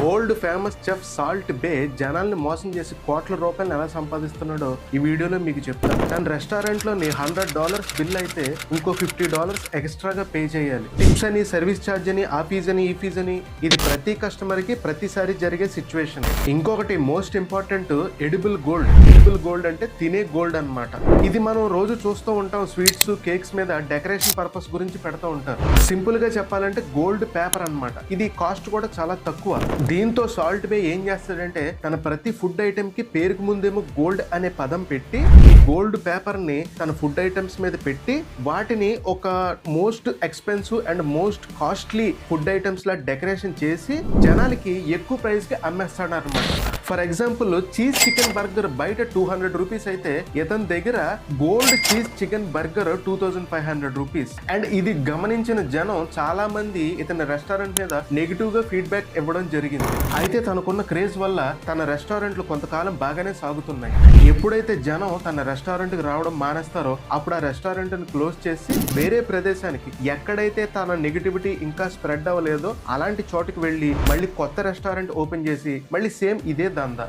World famous chef salt బే జనాల్ని మోసం చేసి కోట్ల రూపాయలు ఎలా సంపాదిస్తున్నాడో ఈ వీడియోలో మీకు చెప్తాను. తన రెస్టారెంట్ లోని $100 బిల్ అయితే ఇంకో $50 ఎక్స్ట్రాగా పే చేయాలి. టిప్స్ అని, సర్వీస్ ఛార్జ్ అని, ఆ ఫీజ్ అని, ఈ ఫీజ్ అని, ఇది ప్రతి కస్టమర్ కి ప్రతిసారి జరిగే సిచ్యువేషన్. ఇంకొకటి most important, edible gold. Edible gold అంటే తినే గోల్డ్ అన్నమాట. ఇది మనం రోజు చూస్తూ ఉంటాం. స్వీట్స్, కేక్స్ మీద డెకరేషన్ పర్పస్ గురించి పెడతా ఉంటారు. సింపుల్ గా చెప్పాలంటే గోల్డ్ పేపర్ అన్నమాట. ఇది కాస్ట్ కూడా చాలా తక్కువ. దీంతో సాల్ట్ బే ఏం చేస్తాడంటే తన ప్రతి ఫుడ్ ఐటెం కి పేరుకు ముందేమో గోల్డ్ అనే పదం పెట్టి ఈ గోల్డ్ పేపర్ ని తన ఫుడ్ ఐటమ్స్ మీద పెట్టి వాటిని ఒక most expensive and most costly food items law decoration చేసి జనాలకి ఎక్కువ ప్రైస్ కి అమ్మేస్తాడు అనమాట. For example cheese chicken burger బయట 200 రూపీస్ అయితే ఇతని దగ్గర gold cheese chicken burger 2500 rupees. And ఇది గమనించిన జనం చాలా మంది ఇతని రెస్టారెంట్ మీద నెగిటివ్ గా ఫీడ్బ్యాక్ ఇవ్వడం జరిగింది. అయితే తనకున్న క్రేజ్ వల్ల తన రెస్టారెంట్లు కొంతకాలం బాగానే సాగుతున్నాయి. ఎప్పుడైతే జనం తన రెస్టారెంట్ కి రావడం మానేస్తారో అప్పుడు ఆ రెస్టారెంట్ ని క్లోజ్ చేసి వేరే ప్రదేశానికి, ఎక్కడైతే తన నెగిటివిటీ ఇంకా స్ప్రెడ్ అవ్వలేదో అలాంటి చోటుకి వెళ్ళి మళ్ళీ కొత్త రెస్టారెంట్ ఓపెన్ చేసి మళ్ళీ సేమ్ ఇదే దందా.